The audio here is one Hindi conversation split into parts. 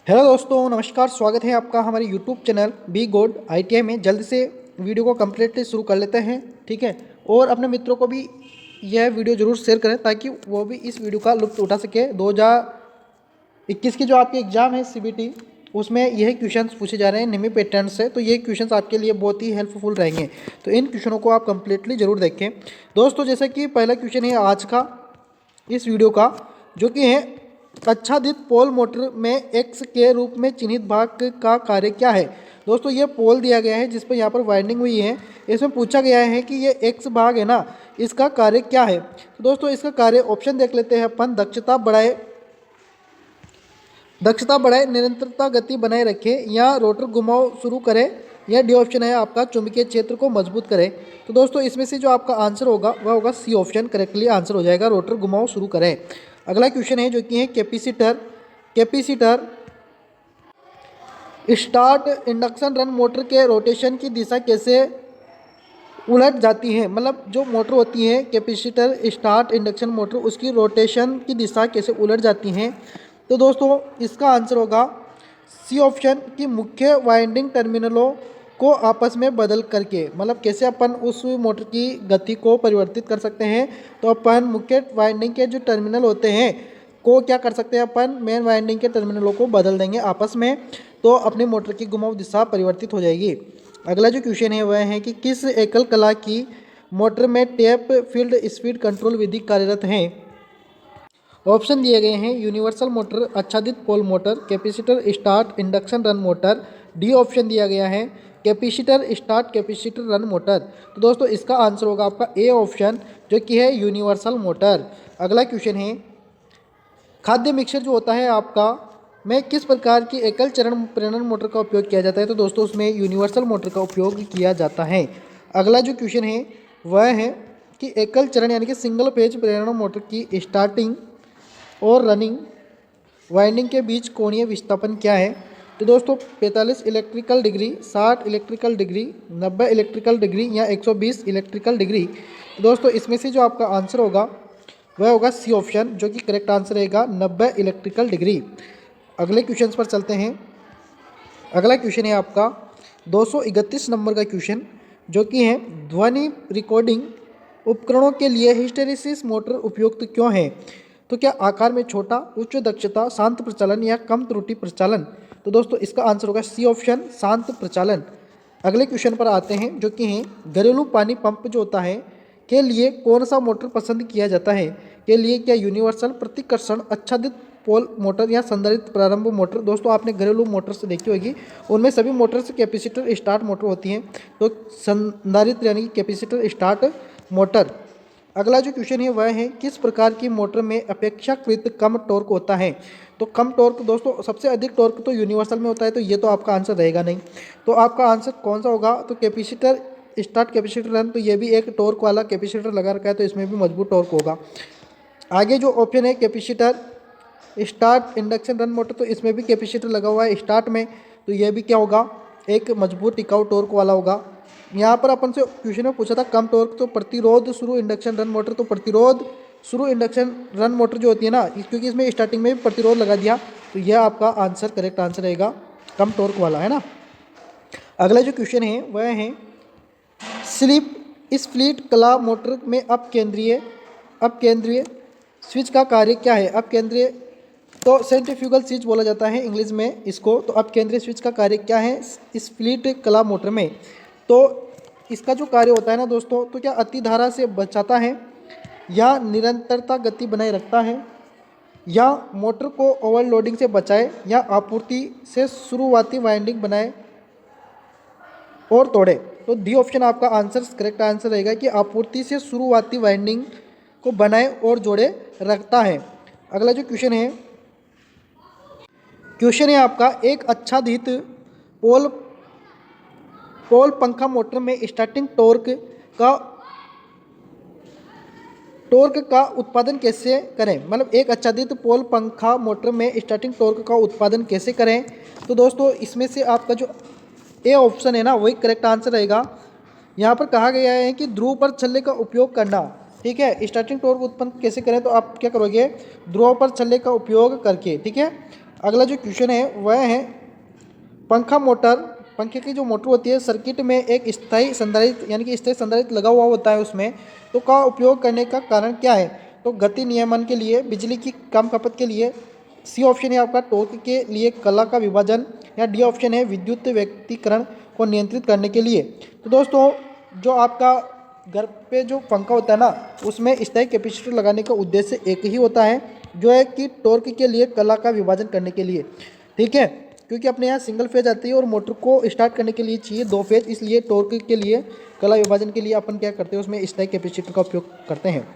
हेलो दोस्तों, नमस्कार। स्वागत है आपका हमारे यूट्यूब चैनल बी गोड ITI में। जल्द से वीडियो को कम्प्लीटली शुरू कर लेते हैं, ठीक है। और अपने मित्रों को भी यह वीडियो ज़रूर शेयर करें ताकि वो भी इस वीडियो का लुत्फ़ उठा सके। 2021 की जो आपकी एग्ज़ाम है CBT, उसमें यही क्वेश्चंस पूछे जा रहे हैं निम्न पैटर्न से। तो ये क्वेश्चंस आपके लिए बहुत ही हेल्पफुल रहेंगे, तो इन क्वेश्चनों को आप कम्प्लीटली ज़रूर देखें दोस्तों। जैसे कि पहला क्वेश्चन है आज का इस वीडियो का, जो कि है आच्छादित पोल मोटर में एक्स के रूप में चिन्हित भाग का कार्य क्या है। दोस्तों ये पोल दिया गया है जिस पर यहाँ पर वाइंडिंग हुई है। इसमें पूछा गया है कि ये एक्स भाग है ना, इसका कार्य क्या है। तो दोस्तों इसका कार्य ऑप्शन देख लेते हैं अपन। दक्षता बढ़ाए, निरंतरता गति बनाए रखे, या रोटर घुमाव शुरू करे, या डी ऑप्शन है आपका चुंबकीय क्षेत्र को मजबूत करे। तो दोस्तों इसमें से जो आपका आंसर होगा वह होगा सी ऑप्शन, करेक्टली आंसर हो जाएगा रोटर घुमाव शुरू करें। अगला क्वेश्चन है जो कि है capacitor start induction run motor के रोटेशन की दिशा कैसे उलट जाती है। मतलब जो मोटर होती है कैपेसिटर स्टार्ट इंडक्शन मोटर, उसकी रोटेशन की दिशा कैसे उलट जाती है। तो दोस्तों इसका आंसर होगा सी ऑप्शन की मुख्य वाइंडिंग टर्मिनलों को आपस में बदल करके। मतलब कैसे अपन उस मोटर की गति को परिवर्तित कर सकते हैं। तो अपन मुख्य वाइंडिंग के जो टर्मिनल होते हैं को क्या कर सकते हैं, अपन मेन वाइंडिंग के टर्मिनलों को बदल देंगे आपस में, तो अपने मोटर की घुमाव दिशा परिवर्तित हो जाएगी। अगला जो क्वेश्चन है वह है कि किस एकल कला की मोटर में टैप फील्ड स्पीड कंट्रोल विधि कार्यरत है। ऑप्शन दिए गए हैं यूनिवर्सल मोटर, आच्छादित pole motor, capacitor start induction run motor. D option दिया गया है capacitor start capacitor run motor. तो दोस्तों इसका आंसर होगा आपका ए ऑप्शन, जो कि है यूनिवर्सल मोटर। अगला क्वेश्चन है खाद्य मिक्सर जो होता है आपका में किस प्रकार की एकल चरण प्रेरण मोटर का उपयोग किया जाता है। तो दोस्तों उसमें यूनिवर्सल मोटर का उपयोग किया जाता है। अगला जो क्वेश्चन है वह है कि एकल चरण यानी कि सिंगल फेज प्रेरण मोटर की स्टार्टिंग और रनिंग वाइंडिंग के बीच कोणीय विस्थापन क्या है। तो दोस्तों 45 electrical degree, 60 electrical degree, 90 electrical degree, या 120 इलेक्ट्रिकल डिग्री। तो दोस्तों इसमें से जो आपका आंसर होगा वह होगा सी ऑप्शन, जो कि करेक्ट आंसर रहेगा 90 इलेक्ट्रिकल डिग्री। अगले क्वेश्चन पर चलते हैं। अगला क्वेश्चन है आपका 231 नंबर का क्वेश्चन, जो कि है ध्वनि रिकॉर्डिंग उपकरणों के लिए हिस्टेरिसिस मोटर उपयुक्त क्यों है। तो क्या आकार में छोटा, उच्च दक्षता, शांत प्रचालन, या कम त्रुटि प्रचालन। तो दोस्तों इसका आंसर होगा सी ऑप्शन, शांत प्रचालन। अगले क्वेश्चन पर आते हैं, जो कि है घरेलू पानी पंप जो होता है के लिए कौन सा मोटर पसंद किया जाता है। के लिए क्या यूनिवर्सल, प्रतिकर्षण, आच्छादित पोल मोटर, या संधारित्र प्रारंभ मोटर। दोस्तों आपने घरेलू मोटर्स देखी होगी, उनमें सभी मोटर्स कैपेसिटर स्टार्ट मोटर होती हैं। तो संधारित्र यानी कि कैपेसिटर स्टार्ट मोटर। अगला जो क्वेश्चन है वह है किस प्रकार की मोटर में अपेक्षाकृत कम टॉर्क होता है। तो कम टॉर्क दोस्तों सबसे अधिक टॉर्क तो यूनिवर्सल में होता है, तो ये तो आपका आंसर रहेगा नहीं। तो आपका आंसर कौन सा होगा, तो कैपेसिटर स्टार्ट कैपेसिटर रन। तो ये भी एक टॉर्क वाला कैपेसिटर लगा रखा है, तो इसमें भी मजबूत टॉर्क होगा। आगे जो ऑप्शन है capacitor start induction run motor, तो इसमें भी कैपेसिटर लगा हुआ है स्टार्ट में, तो ये भी क्या होगा, एक मजबूत टिकाऊ टॉर्क वाला होगा। यहाँ पर अपन से क्वेश्चन में पूछा था कम टॉर्क, तो प्रतिरोध शुरू इंडक्शन रन मोटर। तो प्रतिरोध शुरू इंडक्शन रन मोटर जो होती है ना, क्योंकि इसमें स्टार्टिंग में भी प्रतिरोध लगा दिया, तो यह आपका आंसर करेक्ट आंसर रहेगा कम टॉर्क वाला, है ना। अगला जो क्वेश्चन है वह है स्लिप स्प्लिट कला मोटर में अपकेंद्रीय स्विच का कार्य क्या है। अपकेंद्रीय तो सेंट्रीफ्यूगल स्विच बोला जाता है इंग्लिश में इसको। तो अपकेंद्रीय स्विच का कार्य क्या है स्प्लिट कला मोटर में। तो इसका जो कार्य होता है ना दोस्तों, तो क्या अतिधारा से बचाता है, या निरंतरता गति बनाए रखता है, या मोटर को ओवरलोडिंग से बचाए, या आपूर्ति से शुरुआती वाइंडिंग बनाए और तोड़े। तो डी ऑप्शन आपका आंसर करेक्ट आंसर रहेगा कि आपूर्ति से शुरुआती वाइंडिंग को बनाए और जोड़े रखता है। अगला जो क्वेश्चन है आपका एक आच्छादित पोल पंखा मोटर में स्टार्टिंग टॉर्क का उत्पादन कैसे करें। मतलब एक आच्छादित पोल पंखा मोटर में स्टार्टिंग टॉर्क का उत्पादन कैसे करें। तो दोस्तों इसमें से आपका जो ए ऑप्शन है ना वही करेक्ट आंसर रहेगा। यहाँ पर कहा गया है कि ध्रुव पर छल्ले का उपयोग करना, ठीक है। स्टार्टिंग टॉर्क उत्पन्न कैसे करें, तो आप क्या करोगे, ध्रुव पर छल्ले का उपयोग करके, ठीक है। अगला जो क्वेश्चन है वह है पंखा मोटर, पंखे की जो मोटर होती है सर्किट में एक स्थायी संधारित्र यानी कि स्थायी संधारित्र लगा हुआ होता है उसमें, तो का उपयोग करने का कारण क्या है? तो गति नियमन के लिए, बिजली की कम खपत के लिए, सी ऑप्शन है आपका टॉर्क के लिए, कला का विभाजन, या डी ऑप्शन है विद्युत व्यक्तिकरण को नियंत्रित करने के लिए। तो दोस्तों जो आपका घर पे जो पंखा होता है ना उसमें स्थायी कैपेसिटर लगाने का उद्देश्य एक ही होता है, जो है कि टॉर्क के लिए, कला का विभाजन करने के लिए। ठीक है, क्योंकि अपने यहाँ सिंगल फेज आती है और मोटर को स्टार्ट करने के लिए चाहिए 2 फेज, इसलिए टॉर्क के लिए, कला विभाजन के लिए अपन क्या करते हैं उसमें स्थायी कैपेसिटर का उपयोग करते हैं।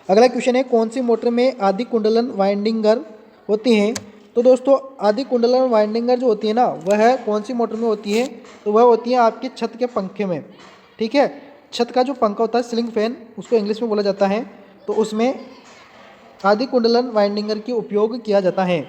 अगला क्वेश्चन है कौन सी मोटर में आदि कुंडलन वाइंडिंगर होती हैं? तो दोस्तों आदि कुंडलन वाइंडिंगर जो होती है ना वह कौन सी मोटर में होती है? तो वह होती है आपकी छत के पंखे में। ठीक है, छत का जो पंखा होता है सीलिंग फैन, उसको इंग्लिश में बोला जाता है, तो उसमें आदि कुंडलन वाइंडिंगर की उपयोग किया जाता है।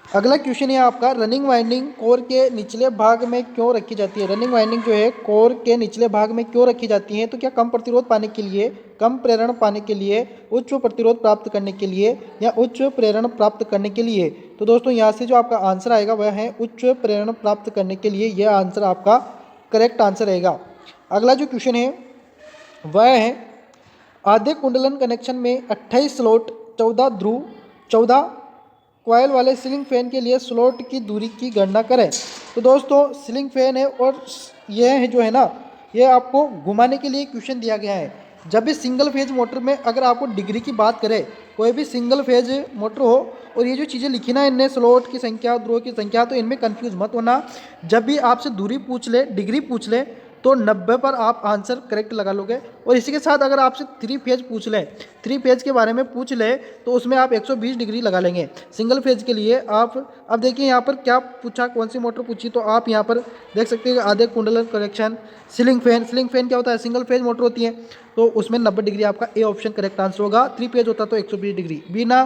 अगला क्वेश्चन है आपका रनिंग वाइंडिंग कोर के निचले भाग में क्यों रखी जाती है? रनिंग वाइंडिंग जो है कोर के निचले भाग में क्यों रखी जाती है? तो क्या कम प्रतिरोध पाने के लिए, कम प्रेरण पाने के लिए, उच्च प्रतिरोध प्राप्त करने के लिए, या उच्च प्रेरण प्राप्त करने के लिए? तो दोस्तों यहाँ से जो आपका आंसर आएगा वह है उच्च प्रेरण प्राप्त करने के लिए। यह आंसर आपका करेक्ट आंसर रहेगा। अगला जो क्वेश्चन है वह है आधे कुंडलन कनेक्शन में 28 स्लॉट, 14 ध्रुव, 14 कॉयल वाले सीलिंग फैन के लिए स्लॉट की दूरी की गणना करें। तो दोस्तों सीलिंग फैन है और यह है जो है ना ये आपको घुमाने के लिए क्वेश्चन दिया गया है। जब भी सिंगल फेज मोटर में अगर आपको डिग्री की बात करें, कोई भी सिंगल फेज मोटर हो और ये जो चीज़ें लिखी ना इनने स्लॉट की संख्या, ध्रुव की संख्या, तो इनमें कंफ्यूज मत होना। जब भी आपसे दूरी पूछ ले, डिग्री पूछ ले, तो 90 पर आप आंसर करेक्ट लगा लोगे। और इसी के साथ अगर आपसे 3 फेज पूछ ले, 3 फेज के बारे में पूछ ले, तो उसमें आप 120 डिग्री लगा लेंगे। सिंगल फेज के लिए आप अब देखिए यहाँ पर क्या पूछा, कौन सी मोटर पूछी, तो आप यहाँ पर देख सकते हैं आधे कुंडलन connection, ceiling fan. Ceiling fan क्या होता है? सिंगल फेज मोटर होती है, तो उसमें 90 डिग्री आपका ए ऑप्शन करेक्ट आंसर होगा। 3 फेज होता तो 120 डिग्री। बिना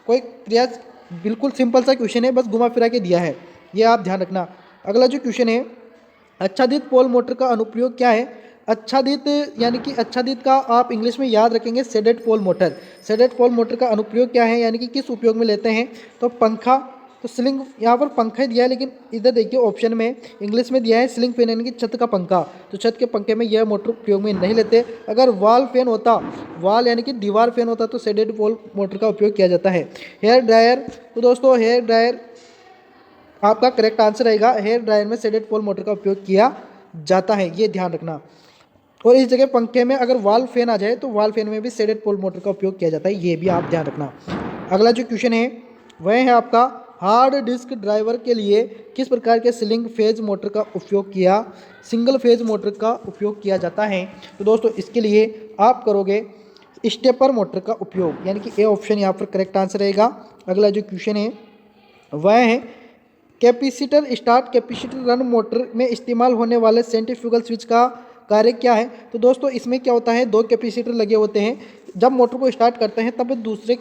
कोई प्रयास, बिल्कुल सिंपल सा क्वेश्चन है, बस घुमा फिरा के दिया है, ये आप ध्यान रखना। अगला जो क्वेश्चन है आच्छादित पोल मोटर का अनुप्रयोग क्या है? आच्छादित यानी कि आच्छादित का आप इंग्लिश में याद रखेंगे shaded pole motor. Shaded pole motor का अनुप्रयोग क्या है यानी कि किस उपयोग में लेते हैं? तो पंखा, तो सीलिंग, यहाँ पर पंखा ही दिया है लेकिन इधर देखिए ऑप्शन में इंग्लिश में दिया है सीलिंग फैन यानी कि छत का पंखा, तो छत के पंखे में यह मोटर उपयोग में नहीं लेते। अगर वॉल फैन होता, वॉल यानी कि दीवार फैन होता, तो शेडेड पोल मोटर का उपयोग किया जाता है। हेयर ड्रायर, तो दोस्तों हेयर ड्रायर आपका करेक्ट आंसर रहेगा। हेयर ड्रायर में शेडेड पोल मोटर का उपयोग किया जाता है, ये ध्यान रखना। और इस जगह पंखे में अगर वॉल फैन आ जाए तो वॉल फैन में भी शेडेड पोल मोटर का उपयोग किया जाता है, ये भी आप ध्यान रखना। अगला जो क्वेश्चन है वह है आपका हार्ड डिस्क ड्राइवर के लिए किस प्रकार के सिलिंग फेज मोटर का उपयोग किया, सिंगल फेज मोटर का उपयोग किया जाता है? तो दोस्तों इसके लिए आप करोगे स्टेपर मोटर का उपयोग, यानी कि ए ऑप्शन यहाँ पर करेक्ट आंसर रहेगा। अगला जो क्वेश्चन है वह है capacitor start capacitor run motor में इस्तेमाल होने वाले सेंट्रीफ्यूगल स्विच का कार्य क्या है? तो दोस्तों इसमें क्या होता है, 2 कैपेसिटर लगे होते हैं। जब मोटर को स्टार्ट करते हैं तब दूसरे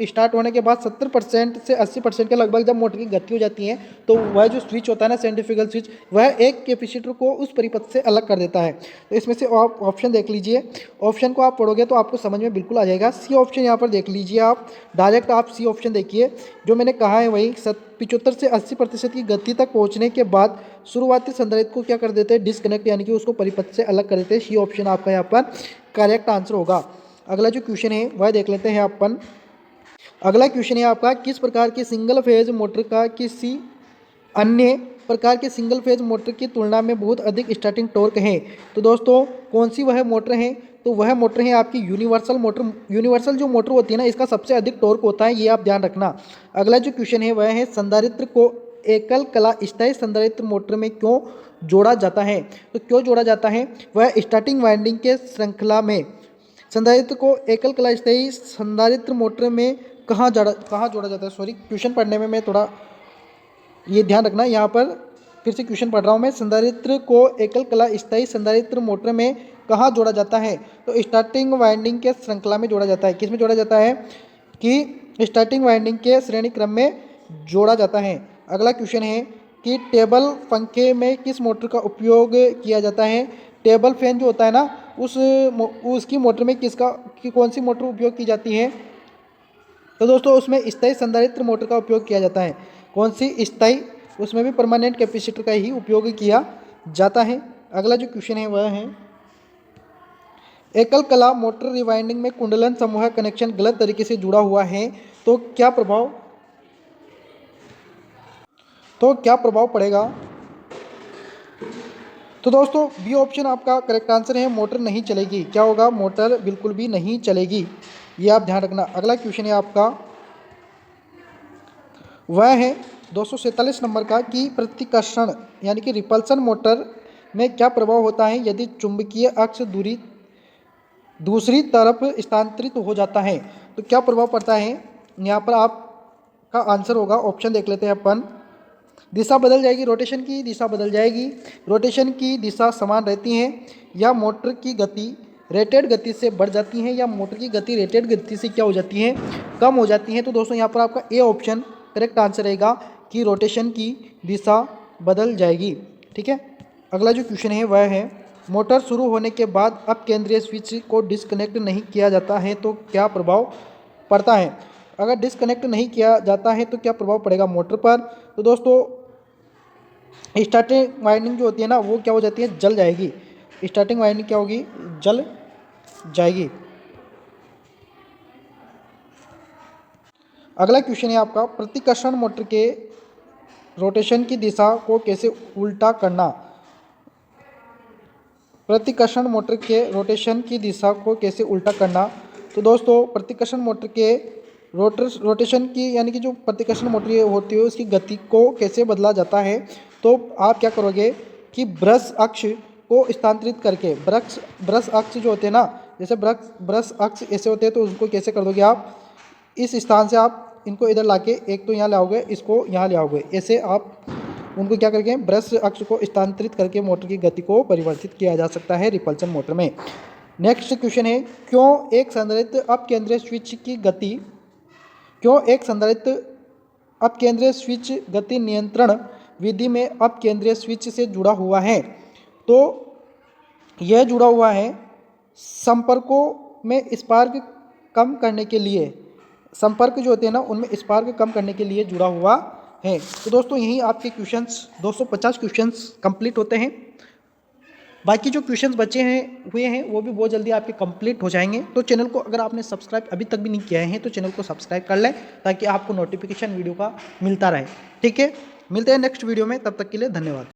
स्टार्ट होने के बाद 70% से 80% के लगभग जब मोटर की गति हो जाती है तो वह जो स्विच होता है ना सेंट्रीफ्यूगल स्विच, वह एक कैपेसिटर को उस परिपथ से अलग कर देता है। तो इसमें से आप ऑप्शन देख लीजिए, ऑप्शन को आप पढ़ोगे तो आपको समझ में बिल्कुल आ जाएगा। सी ऑप्शन यहाँ पर देख लीजिए, आप डायरेक्ट आप सी ऑप्शन देखिए, जो मैंने कहा है वही 75 से 80% की गति तक पहुँचने के बाद शुरुआती संधारित्र को क्या कर देते हैं, डिस्कनेक्ट, यानी कि उसको परिपथ से अलग कर देते हैं। सी ऑप्शन आपका यहाँ पर करेक्ट आंसर होगा। अगला जो क्वेश्चन है वह देख लेते हैं अपन। अगला क्वेश्चन है आपका किस प्रकार की सिंगल फेज मोटर का किसी अन्य प्रकार के सिंगल फेज मोटर की तुलना में बहुत अधिक स्टार्टिंग टॉर्क है? तो दोस्तों कौन सी वह मोटर है? तो वह मोटर है आपकी यूनिवर्सल मोटर। यूनिवर्सल जो मोटर होती है ना इसका सबसे अधिक टॉर्क होता है, ये आप ध्यान रखना। अगला जो क्वेश्चन है वह है संधारित्र को एकल कला स्थायी संधारित्र मोटर में क्यों जोड़ा जाता है? तो क्यों जोड़ा जाता है? वह स्टार्टिंग वाइंडिंग के श्रृंखला में संधारित्र को एकल कला स्थायी संधारित्र मोटर में कहाँ जोड़ा जाता है? सॉरी, क्वेश्चन पढ़ने में मैं थोड़ा ये ध्यान रखना, यहाँ पर फिर से क्वेश्चन पढ़ रहा हूँ मैं। संधारित्र को एकल कला स्थायी संधारित्र मोटर में कहाँ जोड़ा जाता है? तो स्टार्टिंग वाइंडिंग के श्रृंखला में जोड़ा जाता है। किस में जोड़ा जाता है? कि स्टार्टिंग वाइंडिंग के श्रेणी क्रम में जोड़ा जाता है। अगला क्वेश्चन है कि टेबल पंखे में किस मोटर का उपयोग किया जाता है? टेबल फैन जो होता है ना उसकी मोटर में कौन सी मोटर उपयोग की जाती है? तो दोस्तों उसमें स्थायी संधारित्र मोटर का उपयोग किया जाता है। कौन सी स्थायी? उसमें भी परमानेंट कैपेसिटर का ही उपयोग किया जाता है। अगला जो क्वेश्चन है वह है, एकल कला मोटर रिवाइंडिंग में कुंडलन समूह कनेक्शन गलत तरीके से जुड़ा हुआ है तो क्या प्रभाव पड़ेगा? तो दोस्तों बी ऑप्शन आपका करेक्ट आंसर है, मोटर नहीं चलेगी। क्या होगा? मोटर बिल्कुल भी नहीं चलेगी, ये आप ध्यान रखना। अगला क्वेश्चन है आपका, वह है 247 नंबर का कि प्रतिकर्षण यानी कि रिपल्सन मोटर में क्या प्रभाव होता है यदि चुंबकीय अक्ष दूसरी तरफ स्थानांतरित हो जाता है तो क्या प्रभाव पड़ता है? यहाँ पर आपका आंसर होगा, ऑप्शन देख लेते हैं अपन। दिशा बदल जाएगी, रोटेशन की दिशा बदल जाएगी, रोटेशन की दिशा समान रहती है, या मोटर की गति रेटेड गति से बढ़ जाती है, या मोटर की गति रेटेड गति से क्या हो जाती है? कम हो जाती है। तो दोस्तों यहाँ पर आपका ए ऑप्शन करेक्ट आंसर रहेगा कि रोटेशन की दिशा बदल जाएगी। ठीक है। अगला जो क्वेश्चन है वह है, मोटर शुरू होने के बाद अब केंद्रीय स्विच को डिस्कनेक्ट नहीं किया जाता है तो क्या प्रभाव पड़ता है? अगर डिस्कनेक्ट नहीं किया जाता है तो क्या प्रभाव पड़ेगा मोटर पर? तो दोस्तों स्टार्टिंग वाइंडिंग जो होती है ना वो क्या हो जाती है? जल जाएगी। स्टार्टिंग वाइंडिंग क्या होगी? जल जाएगी। अगला क्वेश्चन है आपका, प्रतिकर्षण मोटर के रोटेशन की दिशा को कैसे उल्टा करना? प्रतिकर्षण मोटर के रोटेशन की दिशा को कैसे उल्टा करना? तो दोस्तों प्रतिकर्षण मोटर के रोटेशन की यानी कि जो प्रतिकर्षण मोटर होती है उसकी गति को कैसे बदला जाता है? तो आप क्या करोगे कि ब्रश अक्ष को स्थानांतरित करके, ब्रश अक्ष जो होते हैं ना, जैसे ब्रश अक्ष ऐसे होते हैं तो उनको कैसे कर दोगे आप? इस स्थान से आप इनको इधर लाके एक तो यहाँ लाओगे, इसको यहाँ ले आओगे, ऐसे आप उनको क्या करके ब्रश अक्ष को स्थानांतरित करके मोटर की गति को परिवर्तित किया जा सकता है रिपल्सन मोटर में। नेक्स्ट क्वेश्चन है, क्यों एक संधारित्र अपकेंद्रीय स्विच गति नियंत्रण विधि में अपकेंद्रीय स्विच से जुड़ा हुआ है? तो यह जुड़ा हुआ है संपर्कों में स्पार्क कम करने के लिए, संपर्क जो होते हैं ना उनमें स्पार्क कम करने के लिए जुड़ा हुआ है। तो दोस्तों यही आपके क्वेश्चंस 250 क्वेश्चंस कंप्लीट होते हैं। बाकी जो क्वेश्चंस बचे हुए हैं वो भी बहुत जल्दी आपके कंप्लीट हो जाएंगे। तो चैनल को अगर आपने सब्सक्राइब अभी तक भी नहीं किया है तो चैनल को सब्सक्राइब कर लें ताकि आपको नोटिफिकेशन वीडियो का मिलता रहे। ठीक है, मिलते हैं नेक्स्ट वीडियो में, तब तक के लिए धन्यवाद।